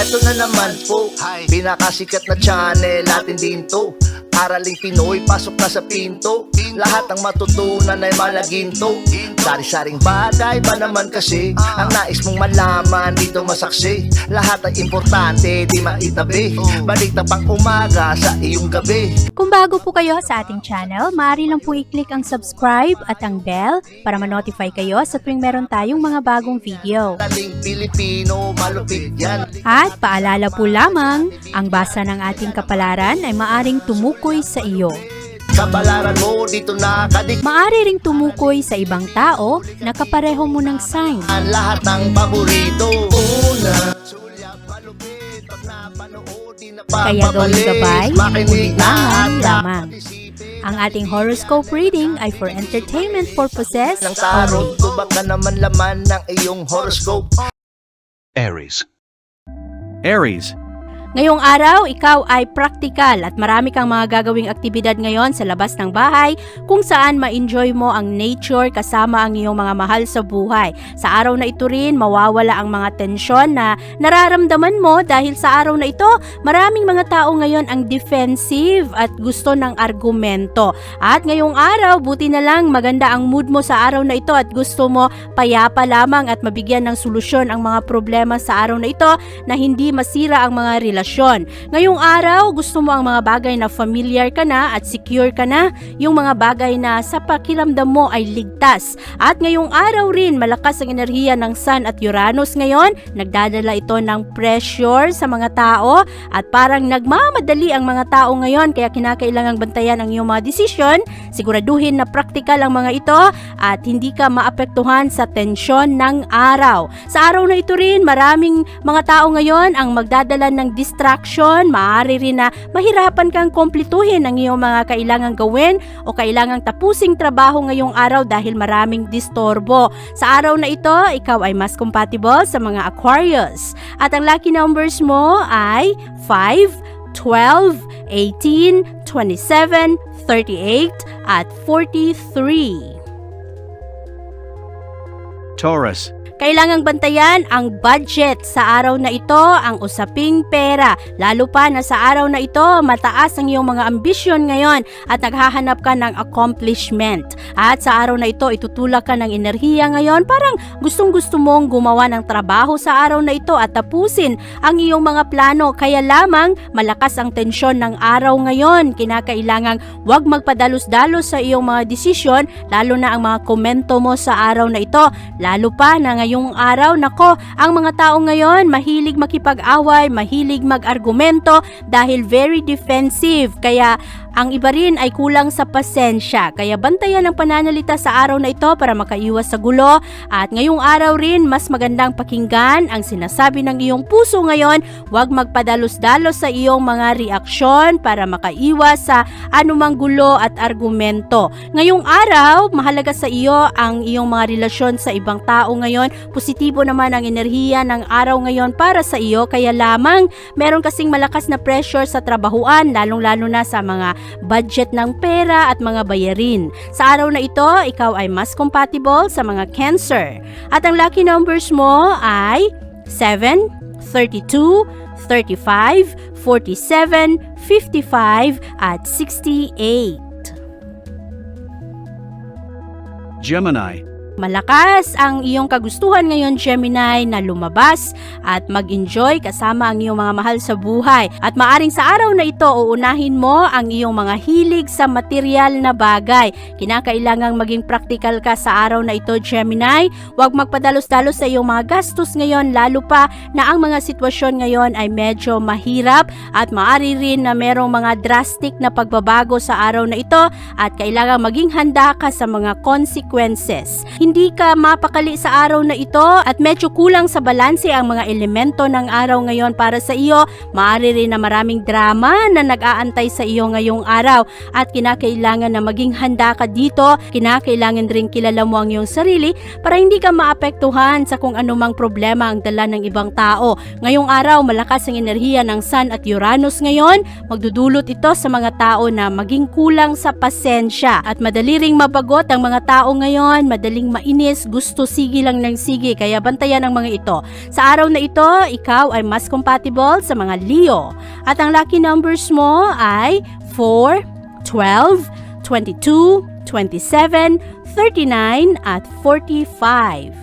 Eto na naman po, pinakasikat na channel natin din to. Araling Pinoy, pasok na sa pinto. Lahat ng matutunan ay malaginto. Sari-saring bagay ba naman kasi ang nais mong malaman dito masaksi. Lahat ay importante, di maitabi. Balik na pang umaga sa iyong gabi. Kung bago po kayo sa ating channel, maaari lang po i-click ang subscribe at ang bell para ma-notify kayo sa tuwing meron tayong mga bagong video. Dating Pilipino, malupit yan. At paalala po lamang, ang basa ng ating kapalaran ay maaring tumukoy sa iyo. Kapalaran mo dito nakadik. Maaari ring tumukoy sa ibang tao na kapareho mo ng sign. Ang lahat ng paborito. Una, sulyap, malupit. Pag napanood, di na Kaya gawing gabay, makinig na ulilangan at lamang. Ang ating horoscope reading ay for entertainment purposes ng tarot. only. Tubak ka naman laman ng iyong horoscope. Aries. Aries. Ngayong araw, ikaw ay praktikal at marami kang mga gagawing aktibidad ngayon sa labas ng bahay kung saan ma-enjoy mo ang nature kasama ang iyong mga mahal sa buhay. Sa araw na ito rin, mawawala ang mga tensyon na nararamdaman mo dahil sa araw na ito, maraming mga tao ngayon ang defensive at gusto ng argumento. At ngayong araw, buti na lang maganda ang mood mo sa araw na ito at gusto mo payapa lamang at mabigyan ng solusyon ang mga problema sa araw na ito na hindi masira ang mga relasyon. Ngayong araw, gusto mo ang mga bagay na familiar ka na at secure ka na, yung mga bagay na sa pakiramdam mo ay ligtas. At ngayong araw rin, malakas ang enerhiya ng Sun at Uranus ngayon, nagdadala ito ng pressure sa mga tao at parang nagmamadali ang mga tao ngayon kaya kinakailangang bantayan ang iyong mga desisyon. Siguraduhin na praktikal ang mga ito at hindi ka maapektuhan sa tensyon ng araw. Sa araw na ito rin, maraming mga tao ngayon ang magdadala ng distraction, maaari rin na mahirapan kang kumpletuhin ang iyong mga kailangang gawin o kailangang tapusing trabaho ngayong araw dahil maraming distorbo. Sa araw na ito, ikaw ay mas compatible sa mga Aquarius. At ang lucky numbers mo ay 5, 12, 18, 27, 38, at 43. Taurus. Kailangang bantayan ang budget sa araw na ito, ang usaping pera. Lalo pa na sa araw na ito, mataas ang iyong mga ambisyon ngayon at naghahanap ka ng accomplishment. At sa araw na ito, itutulak ka ng enerhiya ngayon. Parang gustong-gusto mong gumawa ng trabaho sa araw na ito at tapusin ang iyong mga plano. Kaya lamang malakas ang tensyon ng araw ngayon. Kinakailangang huwag magpadalos-dalos sa iyong mga desisyon, lalo na ang mga komento mo sa araw na ito. Lalo pa na ngayong araw, nako, ang mga tao ngayon mahilig makipag-away, mahilig mag-argumento dahil very defensive. Kaya ang iba rin ay kulang sa pasensya. Kaya bantayan ang pananalita sa araw na ito para makaiwas sa gulo. At ngayong araw rin, mas magandang pakinggan ang sinasabi ng iyong puso ngayon. Huwag magpadalos-dalos sa iyong mga reaksyon para makaiwas sa anumang gulo at argumento. Ngayong araw, mahalaga sa iyo ang iyong mga relasyon sa ibang tao ngayon. Positibo naman ang enerhiya ng araw ngayon para sa iyo. Kaya lamang, meron kasing malakas na pressure sa trabahuan, lalong-lalo na sa mga budget ng pera at mga bayarin. Sa araw na ito, ikaw ay mas compatible sa mga Cancer. At ang lucky numbers mo ay 7, 32, 35, 47, 55, at 68. Gemini. Malakas ang iyong kagustuhan ngayon, Gemini, na lumabas at mag-enjoy kasama ang iyong mga mahal sa buhay. At maaring sa araw na ito, uunahin mo ang iyong mga hilig sa material na bagay. Kinakailangang maging praktikal ka sa araw na ito, Gemini. Huwag magpadalos-dalos sa iyong mga gastos ngayon, lalo pa na ang mga sitwasyon ngayon ay medyo mahirap at maaari rin na merong mga drastic na pagbabago sa araw na ito at kailangang maging handa ka sa mga consequences. Hindi ka mapakali sa araw na ito at medyo kulang sa balanse ang mga elemento ng araw ngayon para sa iyo. Maaari rin na maraming drama na nag-aantay sa iyo ngayong araw at kinakailangan na maging handa ka dito. Kinakailangan rin kilala mo ang iyong sarili para hindi ka maapektuhan sa kung anumang problema ang dala ng ibang tao. Ngayong araw, malakas ang enerhiya ng Sun at Uranus ngayon. Magdudulot ito sa mga tao na maging kulang sa pasensya at madali ring mabagot ang mga tao ngayon, madaling mainis, gusto sige lang ng sige, kaya bantayan ang mga ito. Sa araw na ito, ikaw ay mas compatible sa mga Leo. At ang lucky numbers mo ay 4, 12, 22, 27, 39 at 45.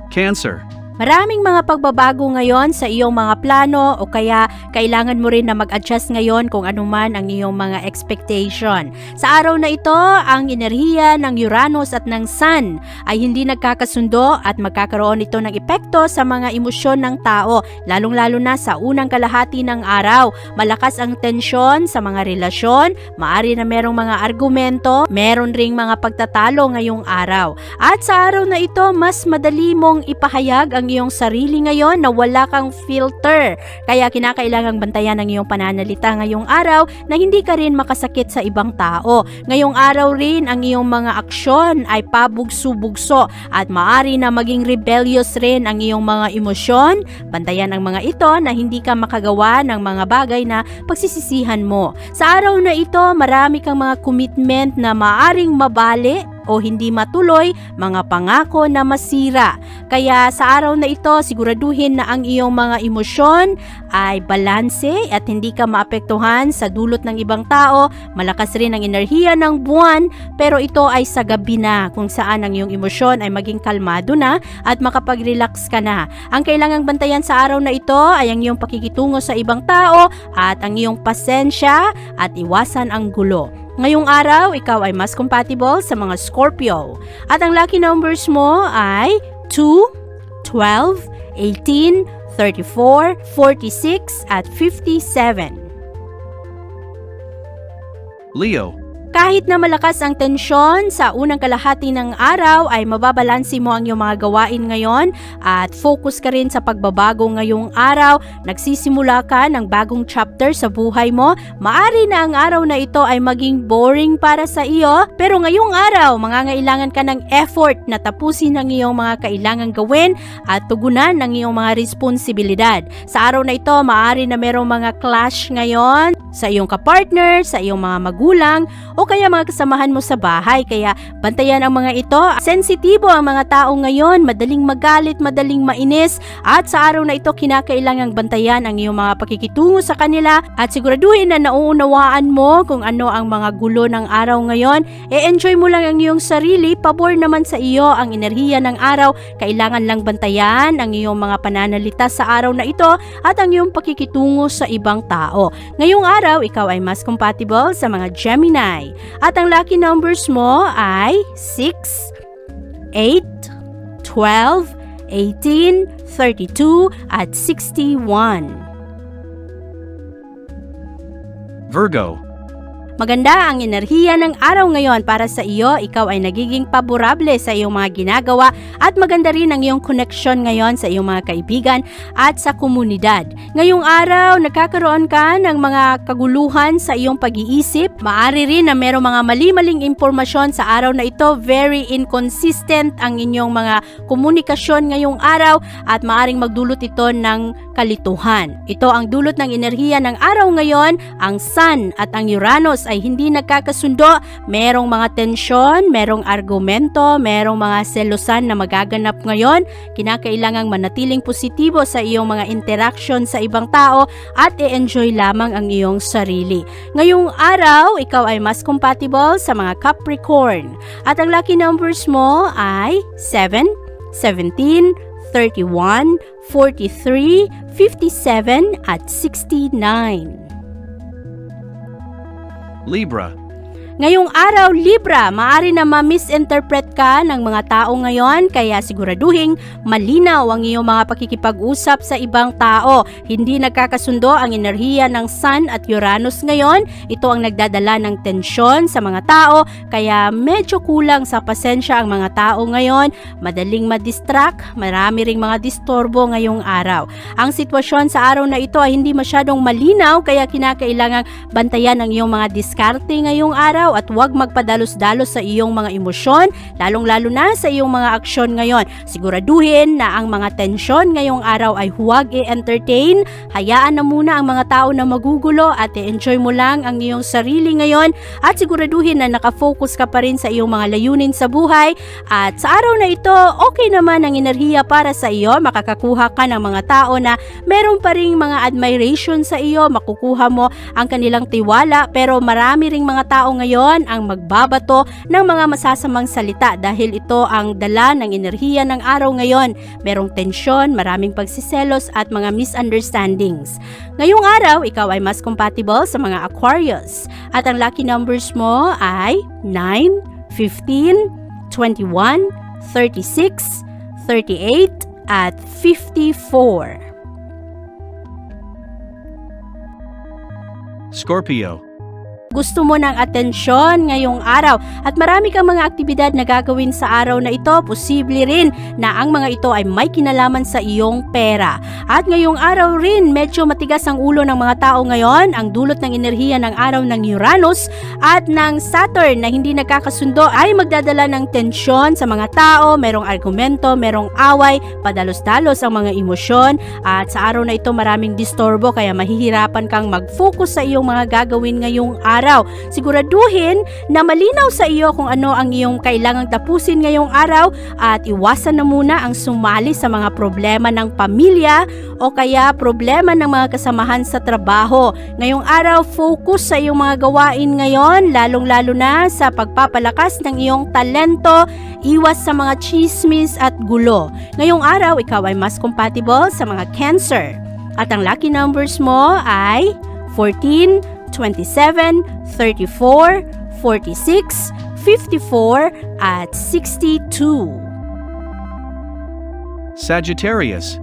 Cancer. Maraming mga pagbabago ngayon sa iyong mga plano o kaya kailangan mo rin na mag-adjust ngayon kung ano man ang iyong mga expectation. Sa araw na ito, ang enerhiya ng Uranus at ng Sun ay hindi nagkakasundo at magkakaroon ito ng epekto sa mga emosyon ng tao, lalong-lalo na sa unang kalahati ng araw. Malakas ang tensyon sa mga relasyon, maari na merong mga argumento, meron ring mga pagtatalo ngayong araw. At sa araw na ito, mas madali mong ipahayag ang iyong sarili ngayon na wala kang filter. Kaya kinakailangang bantayan ang iyong pananalita ngayong araw na hindi ka rin makasakit sa ibang tao. Ngayong araw rin ang iyong mga aksyon ay pabugso-bugso at maari na maging rebellious rin ang iyong mga emosyon. Bantayan ang mga ito na hindi ka makagawa ng mga bagay na pagsisisihan mo. Sa araw na ito, marami kang mga commitment na maaring mabali o hindi matuloy, mga pangako na masira. Kaya sa araw na ito, siguraduhin na ang iyong mga emosyon ay balanse at hindi ka maapektuhan sa dulot ng ibang tao. Malakas rin ang enerhiya ng buwan, pero ito ay sa gabi na kung saan ang iyong emosyon ay maging kalmado na at makapag-relax ka na. Ang kailangang bantayan sa araw na ito ay ang iyong pakikitungo sa ibang tao at ang iyong pasensya at iwasan ang gulo. Ngayong araw, ikaw ay mas compatible sa mga Scorpio. At ang lucky numbers mo ay 2, 12, 18, 34, 46 at 57. Leo. Kahit na malakas ang tensyon sa unang kalahati ng araw ay mababalansi mo ang iyong mga gawain ngayon at focus ka rin sa pagbabago ngayong araw. Nagsisimula ka ng bagong chapter sa buhay mo. Maari na ang araw na ito ay maging boring para sa iyo, pero ngayong araw mangangailangan ka ng effort na tapusin ang iyong mga kailangang gawin at tugunan ang iyong mga responsibilidad. Sa araw na ito, maari na merong mga clash ngayon sa iyong kapartner, sa iyong mga magulang o kaya mga kasamahan mo sa bahay. Kaya bantayan ang mga ito. Sensitibo ang mga tao ngayon, madaling magalit, madaling mainis, at sa araw na ito kinakailangang bantayan ang iyong mga pakikitungo sa kanila at siguraduhin na nauunawaan mo kung ano ang mga gulo ng araw ngayon. E-enjoy mo lang ang iyong sarili, pabor naman sa iyo ang enerhiya ng araw. Kailangan lang bantayan ang iyong mga pananalita sa araw na ito at ang iyong pakikitungo sa ibang tao. Ngayong araw, ikaw ay mas compatible sa mga Gemini. At ang lucky numbers mo ay 6, 8, 12, 18, 32 at 61. Virgo. Maganda ang enerhiya ng araw ngayon para sa iyo. Ikaw ay nagiging paborable sa iyong mga ginagawa at maganda rin ang iyong connection ngayon sa iyong mga kaibigan at sa komunidad. Ngayong araw, nagkakaroon ka ng mga kaguluhan sa iyong pag-iisip. Maari rin na merong mga mali-maling impormasyon sa araw na ito. Very inconsistent ang inyong mga komunikasyon ngayong araw at maaring magdulot ito ng kalituhan. Ito ang dulot ng enerhiya ng araw ngayon. Ang Sun at ang Uranus ay hindi nagkakasundo, merong mga tensyon, merong argumento, merong mga selosan na magaganap ngayon. Kinakailangang manatiling positibo sa iyong mga interaction sa ibang tao at i-enjoy lamang ang iyong sarili. Ngayong araw, ikaw ay mas compatible sa mga Capricorn. At ang lucky numbers mo ay 7, 17, 31, 43, 57 at 69. Libra. Ngayong araw, Libra, maaari na ma-misinterpret ka ng mga tao ngayon, kaya siguraduhin malinaw ang iyong mga pakikipag-usap sa ibang tao. Hindi nagkakasundo ang enerhiya ng Sun at Uranus ngayon. Ito ang nagdadala ng tensyon sa mga tao, kaya medyo kulang sa pasensya ang mga tao ngayon. Madaling madistract, marami ring mga disturbo ngayong araw. Ang sitwasyon sa araw na ito ay hindi masyadong malinaw, kaya kinakailangang bantayan ang iyong mga diskarte ngayong araw araw at huwag magpadalos-dalos sa iyong mga emosyon, lalong-lalo na sa iyong mga aksyon ngayon. Siguraduhin na ang mga tensyon ngayong araw ay huwag i-entertain. Hayaan na muna ang mga tao na magugulo at i-enjoy mo lang ang iyong sarili ngayon at siguraduhin na nakafocus ka pa rin sa iyong mga layunin sa buhay. At sa araw na ito, okay naman ang enerhiya para sa iyo. Makakakuha ka ng mga tao na meron pa ring mga admiration sa iyo, makukuha mo ang kanilang tiwala, pero marami ring mga tao ngayon ang magbabato ng mga masasamang salita dahil ito ang dala ng enerhiya ng araw ngayon. Merong tensyon, maraming pagsiselos at mga misunderstandings. Ngayong araw, ikaw ay mas compatible sa mga Aquarius at ang lucky numbers mo ay 9, 15, 21, 36, 38 at 54. Scorpio. Gusto mo ng atensyon ngayong araw at marami kang mga aktibidad na gagawin sa araw na ito. Posible rin na ang mga ito ay may kinalaman sa iyong pera. At ngayong araw rin, medyo matigas ang ulo ng mga tao ngayon. Ang dulot ng enerhiya ng araw ng Uranus at ng Saturn na hindi nagkakasundo ay magdadala ng tensyon sa mga tao. Merong argumento, merong away, padalos-dalos ang mga emosyon. At sa araw na ito maraming disturbo kaya mahihirapan kang mag-focus sa iyong mga gagawin ngayong araw. Siguraduhin na malinaw sa iyo kung ano ang iyong kailangang tapusin ngayong araw at iwasan na muna ang sumali sa mga problema ng pamilya o kaya problema ng mga kasamahan sa trabaho. Ngayong araw, focus sa iyong mga gawain ngayon, lalong-lalo na sa pagpapalakas ng iyong talento, iwas sa mga chismis at gulo. Ngayong araw, ikaw ay mas compatible sa mga Cancer. At ang lucky numbers mo ay 14, 27, 34, 46, 54, at 62. Sagittarius.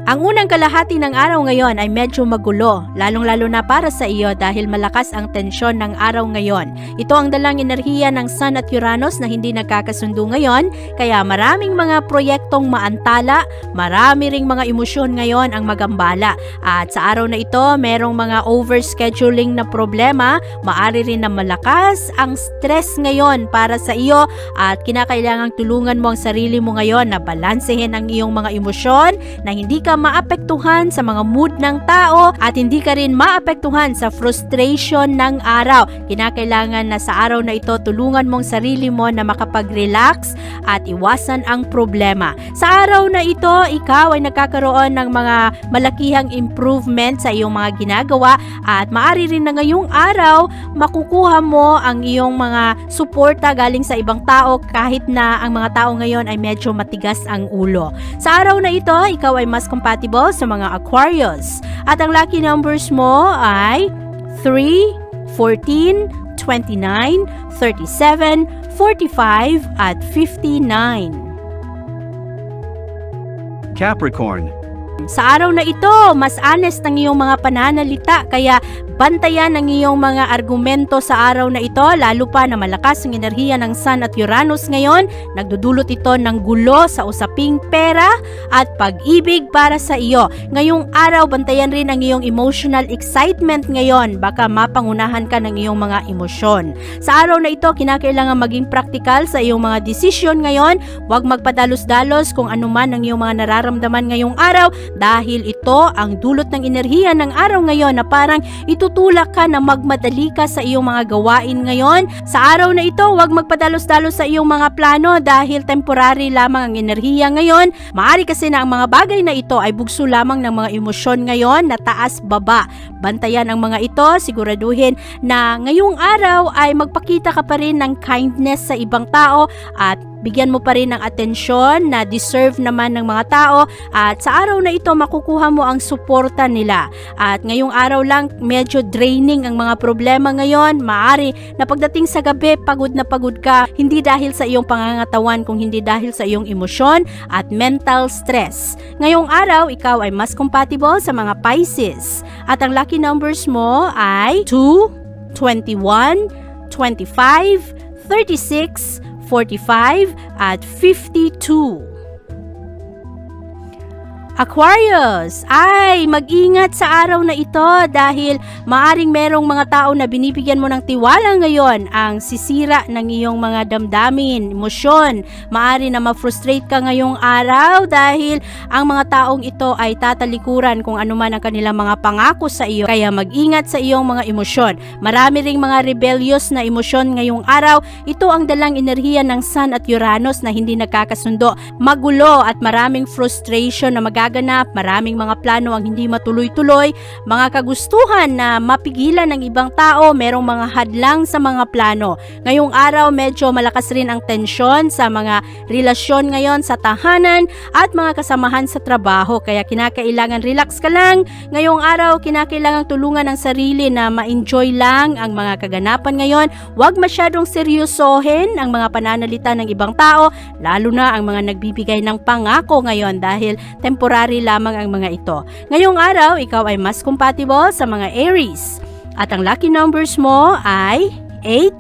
Ang unang kalahati ng araw ngayon ay medyo magulo, lalong-lalo na para sa iyo dahil malakas ang tensyon ng araw ngayon. Ito ang dalang enerhiya ng Sun at Uranus na hindi nagkakasundo ngayon, kaya maraming mga proyektong maantala, marami ring mga emosyon ngayon ang magambala. At sa araw na ito, merong mga overscheduling na problema, maari rin na malakas ang stress ngayon para sa iyo at kinakailangang tulungan mo ang sarili mo ngayon na balansehin ang iyong mga emosyon na hindi ka maapektuhan sa mga mood ng tao at hindi ka rin maapektuhan sa frustration ng araw. Kinakailangan na sa araw na ito tulungan mong sarili mo na makapag-relax at iwasan ang problema. Sa araw na ito, ikaw ay nagkakaroon ng mga malakihang improvement sa iyong mga ginagawa at maaari rin na ngayong araw makukuha mo ang iyong mga suporta galing sa ibang tao kahit na ang mga tao ngayon ay medyo matigas ang ulo. Sa araw na ito, ikaw ay mas compatible sa mga Aquarius. At ang lucky numbers mo ay 3, 14, 29, 37, 45, at 59. Capricorn. Sa araw na ito, mas honest ang iyong mga pananalita kaya bantayan ang iyong mga argumento sa araw na ito lalo pa na malakas ang enerhiya ng Sun at Uranus ngayon. Nagdudulot ito ng gulo sa usaping pera at pag-ibig para sa iyo. Ngayong araw, bantayan rin ang iyong emotional excitement ngayon. Baka mapangunahan ka ng iyong mga emosyon. Sa araw na ito, kinakailangan maging practical sa iyong mga desisyon ngayon. Huwag magpadalos-dalos kung ano man ang iyong mga nararamdaman ngayong araw dahil ito ang dulot ng enerhiya ng araw ngayon na parang itutulak ka na magmadali ka sa iyong mga gawain ngayon. Sa araw na ito, huwag magpadalos-dalos sa iyong mga plano dahil temporary lamang ang enerhiya ngayon. Maari kasi na ang mga bagay na ito ay bugso lamang ng mga emosyon ngayon na taas-baba. Bantayan ang mga ito, siguraduhin na ngayong araw ay magpakita ka pa rin ng kindness sa ibang tao at bigyan mo pa rin ng atensyon na deserve naman ng mga tao at sa araw na ito makukuha mo ang suporta nila. At ngayong araw lang medyo draining ang mga problema ngayon. Maari na pagdating sa gabi pagod na pagod ka, hindi dahil sa iyong pangangatawan kung hindi dahil sa iyong emosyon at mental stress. Ngayong araw ikaw ay mas compatible sa mga Pisces at ang lucky numbers mo ay 2, 21, 25, 36, 45 at 52. Aquarius, ay mag-ingat sa araw na ito dahil maaring merong mga tao na binibigyan mo ng tiwala ngayon ang sisira ng iyong mga damdamin, emosyon. Maari na ma-frustrate ka ngayong araw dahil ang mga taong ito ay tatalikuran kung ano man ang kanilang mga pangako sa iyo. Kaya mag-ingat sa iyong mga emosyon. Marami ring mga rebellious na emosyon ngayong araw. Ito ang dalang enerhiya ng Sun at Uranus na hindi nagkakasundo. Magulo at maraming frustration na magaganap, maraming mga plano ang hindi matuloy-tuloy, mga kagustuhan na mapigilan ng ibang tao, merong mga hadlang sa mga plano. Ngayong araw medyo malakas rin ang tensyon sa mga relasyon ngayon sa tahanan at mga kasamahan sa trabaho, kaya kinakailangan relax ka lang. Ngayong araw kinakailangan tulungan ang sarili na ma-enjoy lang ang mga kaganapan ngayon. Huwag masyadong seryosohin ang mga pananalita ng ibang tao, lalo na ang mga nagbibigay ng pangako ngayon dahil temporary lamang ang mga ito. Ngayong araw, ikaw ay mas compatible sa mga Aries. At ang lucky numbers mo ay 8,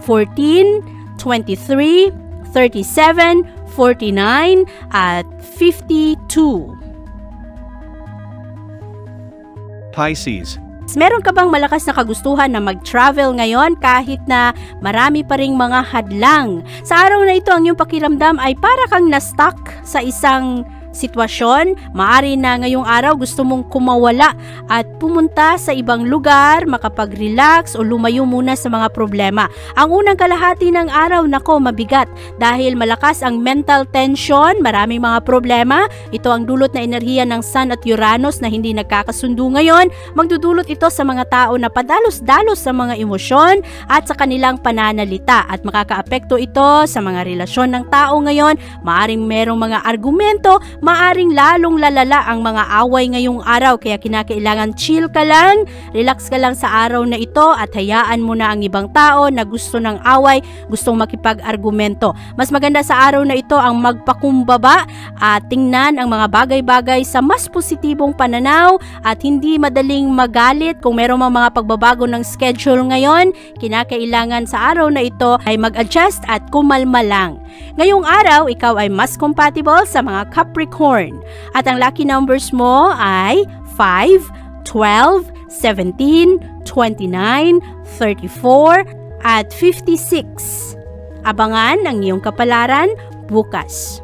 14, 23, 37, 49, at 52. Pisces. Meron ka bang malakas na kagustuhan na mag-travel ngayon kahit na marami pa ring mga hadlang? Sa araw na ito, ang iyong pakiramdam ay para kang na-stuck sa isang sitwasyon. Maari na ngayong araw gusto mong kumawala at pumunta sa ibang lugar, makapag-relax o lumayo muna sa mga problema. Ang unang kalahati ng araw, nako, mabigat dahil malakas ang mental tension, maraming mga problema. Ito ang dulot na enerhiya ng Sun at Uranus na hindi nagkakasundo ngayon. Magdudulot ito sa mga tao na padalos-dalos sa mga emosyon at sa kanilang pananalita at makakaapekto ito sa mga relasyon ng tao ngayon. Maaring merong mga argumento, maaring lalong lalala ang mga away ngayong araw, kaya kinakailangan chill ka lang, relax ka lang sa araw na ito at hayaan mo na ang ibang tao na gusto ng away, gustong makipag-argumento. Mas maganda sa araw na ito ang magpakumbaba at tingnan ang mga bagay-bagay sa mas positibong pananaw at hindi madaling magalit. Kung meron mga pagbabago ng schedule ngayon, kinakailangan sa araw na ito ay mag-adjust at kumalma lang. Ngayong araw, ikaw ay mas compatible sa mga Capricorn. At ang lucky numbers mo ay 5, 12, 17, 29, 34, at 56. Abangan ang iyong kapalaran bukas.